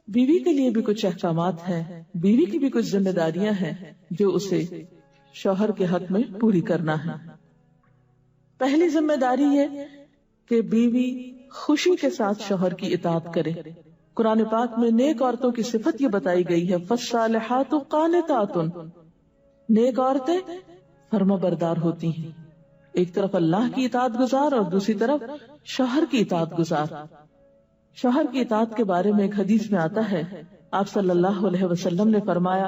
بیوی کے لیے بھی کچھ احکامات ہیں، بیوی کی بھی کچھ ذمہ داریاں ہیں جو اسے شوہر کے حق میں پوری کرنا ہے۔ پہلی ذمہ داری یہ کہ بیوی خوشی کے ساتھ شوہر کی اطاعت کرے۔ قرآن پاک میں نیک عورتوں کی صفت یہ بتائی گئی ہے، فالصالحات قانتات، نیک عورتیں فرما بردار ہوتی ہیں، ایک طرف اللہ کی اطاعت گزار اور دوسری طرف شوہر کی اطاعت گزار۔ شوہر کی اطاعت کے بارے میں ایک حدیث میں آتا ہے، آپ صلی اللہ علیہ وسلم نے فرمایا،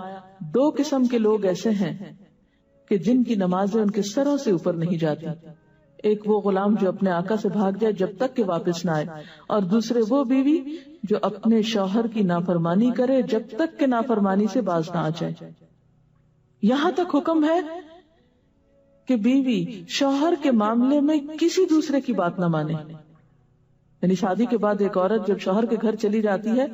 دو قسم کے لوگ ایسے ہیں کہ جن کی نمازیں ان کے سروں سے اوپر نہیں جاتی، ایک وہ غلام جو اپنے آقا سے بھاگ جائے جب تک کہ واپس نہ آئے، اور دوسرے وہ بیوی جو اپنے شوہر کی نافرمانی کرے جب تک کہ نافرمانی سے باز نہ آ جائے۔ یہاں تک حکم ہے کہ بیوی شوہر کے معاملے میں کسی دوسرے کی بات نہ مانے، یعنی شادی کے بعد ایک عورت جب شوہر کے گھر چلی جاتی ہے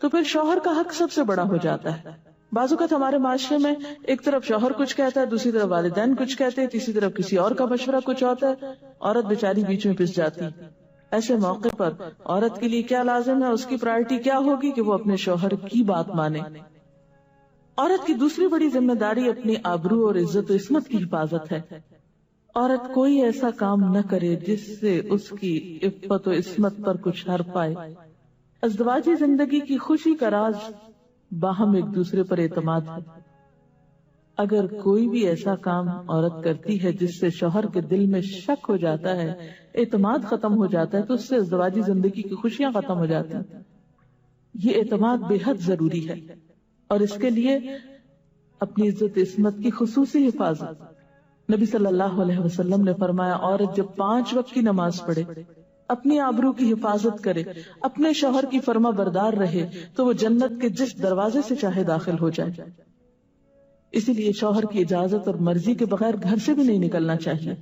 تو پھر شوہر کا حق سب سے بڑا ہو جاتا ہے۔ بعض اوقات ہمارے معاشرے میں ایک طرف شوہر کچھ کہتا ہے، دوسری طرف والدین کچھ کہتے ہیں، تیسری طرف کسی اور کا مشورہ کچھ ہوتا ہے، عورت بیچاری بیچ میں پس جاتی۔ ایسے موقع پر عورت کے لیے کیا لازم ہے، اس کی پرائرٹی کیا ہوگی کہ وہ اپنے شوہر کی بات مانے۔ عورت کی دوسری بڑی ذمہ داری اپنی آبرو اور عزت و عصمت کی حفاظت ہے۔ عورت کوئی ایسا کام نہ کرے جس سے اس کی عفت و عصمت پر کچھ حرف پائے۔ ازدواجی زندگی کی خوشی کا راز باہم ایک دوسرے پر اعتماد ہے۔ اگر کوئی بھی ایسا کام عورت کرتی ہے جس سے شوہر کے دل میں شک ہو جاتا ہے، اعتماد ختم ہو جاتا ہے، تو اس سے ازدواجی زندگی کی خوشیاں ختم ہو جاتی ہیں۔ یہ اعتماد بے حد ضروری ہے، اور اس کے لیے اپنی عزت عصمت کی خصوصی حفاظت۔ نبی صلی اللہ علیہ وسلم نے فرمایا، عورت جب 5 وقت کی نماز پڑھے، اپنی آبرو کی حفاظت کرے، اپنے شوہر کی فرما بردار رہے، تو وہ جنت کے جس دروازے سے چاہے داخل ہو جائے۔ اسی لیے شوہر کی اجازت اور مرضی کے بغیر گھر سے بھی نہیں نکلنا چاہیے۔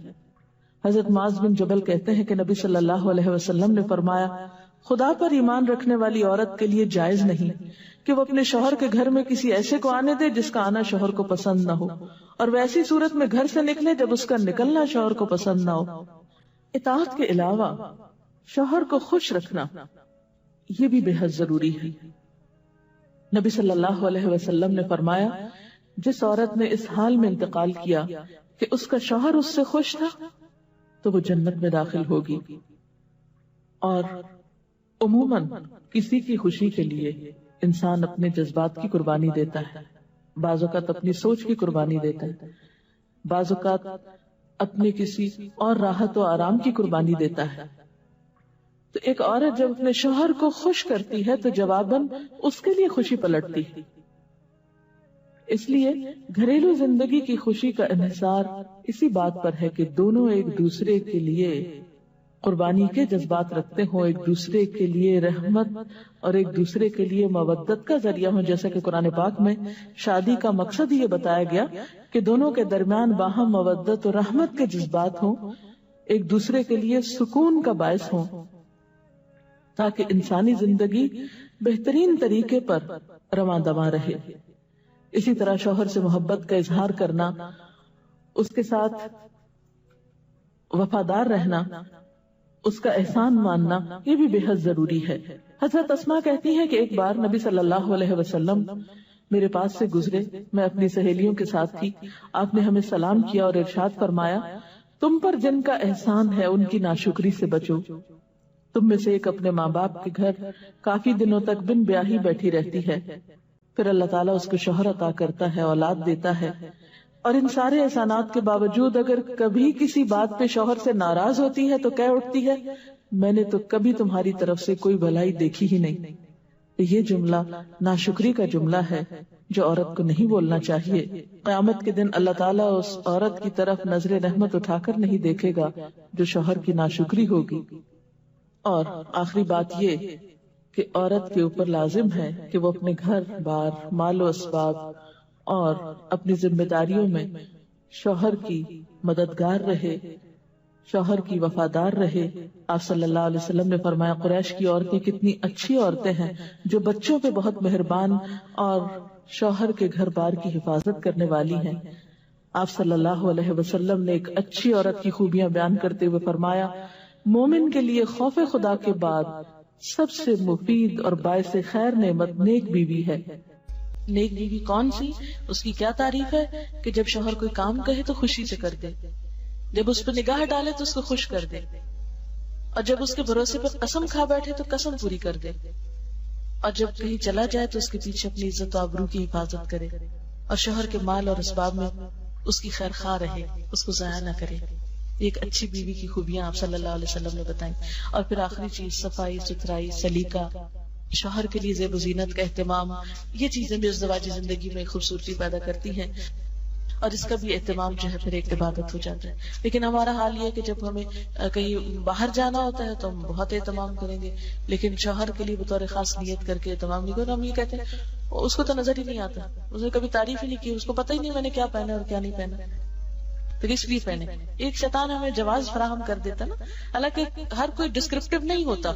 حضرت معاذ بن جبل کہتے ہیں کہ نبی صلی اللہ علیہ وسلم نے فرمایا، خدا پر ایمان رکھنے والی عورت کے لیے جائز نہیں کہ وہ اپنے شوہر کے گھر میں کسی ایسے کو آنے دے جس کا آنا شوہر کو پسند نہ ہو، اور ویسی صورت میں گھر سے نکلے جب اس کا نکلنا شوہر کو پسند نہ ہو۔ اطاعت کے علاوہ شوہر کو خوش رکھنا یہ بھی بے حد ضروری ہے۔ نبی صلی اللہ علیہ وسلم نے فرمایا، جس عورت نے اس حال میں انتقال کیا کہ اس کا شوہر اس سے خوش تھا تو وہ جنت میں داخل ہوگی۔ اور عموماً کسی کی خوشی کے لیے انسان اپنے جذبات کی قربانی دیتا ہے، بعض اوقات اپنی سوچ کی قربانی دیتا ہے، بعض اوقات اپنے کسی اور راحت و آرام کی قربانی دیتا ہے۔ تو ایک عورت جب اپنے شوہر کو خوش کرتی ہے تو جواباً اس کے لیے خوشی پلٹتی۔ اس لیے گھریلو زندگی کی خوشی کا انحصار اسی بات پر ہے کہ دونوں ایک دوسرے کے لیے قربانی کے جذبات رکھتے ہوں، ایک دوسرے کے لیے رحمت اور ایک دوسرے کے لیے مودت کا ذریعہ ہوں، جیسا کہ قرآن پاک میں شادی کا مقصد یہ بتایا گیا کہ دونوں کے درمیان باہم مودت اور رحمت کے جذبات ہوں، ایک دوسرے کے لیے سکون کا باعث ہوں، تاکہ انسانی زندگی بہترین طریقے پر رواں دواں رہے۔ اسی طرح شوہر سے محبت کا اظہار کرنا، اس کے ساتھ وفادار رہنا، اس کا احسان ماننا، یہ بھی بے حد ضروری ہے۔ حضرت اسماء کہتی ہیں کہ ایک بار نبی صلی اللہ علیہ وسلم میرے پاس سے گزرے، میں اپنی سہیلیوں کے ساتھ تھی، آپ نے ہمیں سلام کیا اور ارشاد فرمایا، تم پر جن کا احسان ہے ان کی ناشکری سے بچو۔ تم میں سے ایک اپنے ماں باپ کے گھر کافی دنوں تک بن بیاہی بیٹھی رہتی ہے، پھر اللہ تعالیٰ اس کو شوہر عطا کرتا ہے، اولاد دیتا ہے، اور ان سارے احسانات کے باوجود اگر کبھی کسی بات پہ شوہر سے ناراض ہوتی ہے تو کہہ اٹھتی ہے، میں نے تو کبھی تمہاری طرف سے کوئی بھلائی دیکھی ہی نہیں۔ یہ جملہ ناشکری کا جملہ ہے جو عورت کو نہیں بولنا چاہیے۔ قیامت کے دن اللہ تعالیٰ اس عورت کی طرف نظر رحمت اٹھا کر نہیں دیکھے گا جو شوہر کی ناشکری ہوگی۔ اور آخری بات یہ کہ عورت کے اوپر لازم ہے کہ وہ اپنے گھر بار، مال و اسباب اور اپنی ذمہ داریوں میں شوہر کی مددگار رہے، شوہر کی وفادار رہے۔ آپ صلی اللہ علیہ وسلم نے فرمایا، قریش کی عورتیں کتنی اچھی عورتیں ہیں جو بچوں پہ بہت مہربان اور شوہر کے گھر بار کی حفاظت کرنے والی ہیں۔ آپ صلی اللہ علیہ وسلم نے ایک اچھی عورت کی خوبیاں بیان کرتے ہوئے فرمایا، مومن کے لیے خوف خدا کے بعد سب سے مفید اور باعث خیر نعمت نیک بیوی ہے۔ نیک بیوی کون سی؟ اس کی کیا تعریف ہے کہ جب شوہر کوئی کام کہے تو خوشی سے کر دے، جب اس پہ نگاہ ڈالے تو اس کو خوش کر دے، اور جب اس کے بھروسے پر قسم کھا بیٹھے تو قسم پوری کر دے، اور جب کہیں چلا جائے تو اس کے پیچھے اپنی عزت و آبرو کی حفاظت کرے، اور شوہر کے مال اور اسباب میں اس کی خیر خواہ رہے، اس کو ضائع نہ کرے۔ ایک اچھی بیوی کی خوبیاں آپ صلی اللہ علیہ وسلم نے بتائیں۔ اور پھر آخری چیز صفائی ستھرائی، سلیقہ، شوہر کے لیے زیب و زینت کا اہتمام، یہ چیزیں بھی ازدواجی زندگی میں خوبصورتی پیدا کرتی ہیں، اور اس کا بھی اہتمام جو ہے پھر ایک عبادت ہو جاتا ہے۔ لیکن ہمارا حال یہ ہے کہ جب ہمیں کہیں باہر جانا ہوتا ہے تو ہم بہت اہتمام کریں گے، لیکن شوہر کے لیے بطور خاص نیت کر کے اہتمام نہیں کرنا۔ ہم یہ کہتے ہیں اس کو تو نظر ہی نہیں آتا، اس نے کبھی تعریف ہی نہیں کی، اس کو پتہ ہی نہیں میں نے کیا پہنا اور کیا نہیں پہنا، تو کس لیے پہنے؟ ایک شیطان ہمیں جواز فراہم کر دیتا نا۔ حالانکہ ہر کوئی ڈسکرپٹیو نہیں ہوتا،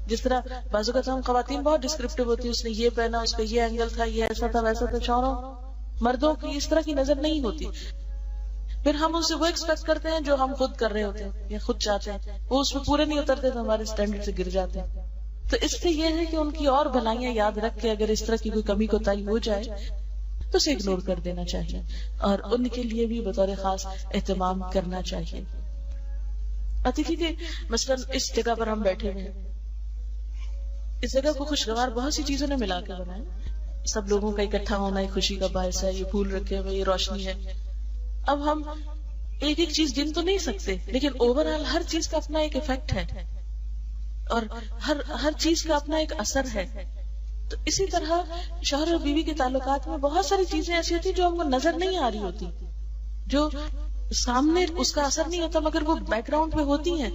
جس طرح بعض اوقات ہم خواتین بہت ڈسکرپٹیو ہوتی ہیں، اس نے یہ پہنا، اس کا یہ اینگل تھا، یہ ایسا تھا ویسا تھا۔ شوہروں مردوں کی اس طرح کی نظر نہیں ہوتی، پھر ہم ان سے وہ ایکسپیکٹ کرتے ہیں جو ہم خود کر رہے ہوتے ہیں یا خود چاہتے ہیں، وہ اس میں پورے نہیں اترتے تو ہمارے اسٹینڈرڈ سے گر جاتے ہیں۔ تو اس سے یہ ہے کہ ان کی اور بھلائیاں یاد رکھ کے اگر اس طرح کی کوئی کمی کوتاہی ہو جائے تو اسے اگنور کر دینا چاہیے، اور ان کے لیے بھی بطور خاص اہتمام کرنا چاہیے۔ اب دیکھیے کہ مثلا اس جگہ پر ہم بیٹھے ہوئے ہیں، اس جگہ کو خوشگوار بہت سی چیزوں نے ملا کے بنایا، سب لوگوں کا اکٹھا ہونا ایک خوشی کا باعث ہے، یہ پھول رکھے ہوئے، یہ روشنی ہے۔ اب ہم ایک ایک چیز گن تو نہیں سکتے، لیکن اوور آل ہر چیز کا اپنا ایک ایفیکٹ ہے، اور ہر چیز کا اپنا ایک اثر ہے۔ تو اسی طرح شوہر اور بیوی کے تعلقات میں بہت ساری چیزیں ایسی ہوتی جو ہم کو نظر نہیں آ رہی ہوتی، جو سامنے اس کا اثر نہیں ہوتا مگر وہ بیک گراؤنڈ پہ ہوتی ہیں،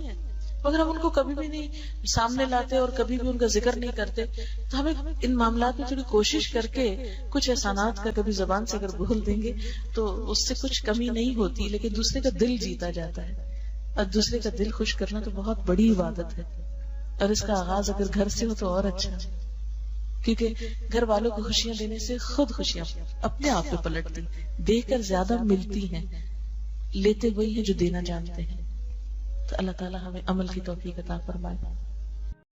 مگر ہم ان کو کبھی بھی نہیں سامنے لاتے اور کبھی بھی ان کا ذکر نہیں کرتے۔ تو ہمیں ان معاملات میں تھوڑی کوشش کر کے کچھ احسانات کا کبھی زبان سے اگر بول دیں گے تو اس سے کچھ کمی نہیں ہوتی، لیکن دوسرے کا دل جیتا جاتا ہے، اور دوسرے کا دل خوش کرنا تو بہت بڑی عبادت ہے، اور اس کا آغاز اگر گھر سے ہو تو اور اچھا ہے، کیونکہ گھر والوں کو خوشیاں دینے سے خود خوشیاں اپنے آپ پہ پلٹتی، دے کر زیادہ ملتی ہیں، لیتے وہی ہیں جو دینا جانتے ہیں۔ تو اللہ تعالیٰ ہمیں عمل کی توفیق عطا فرمائے۔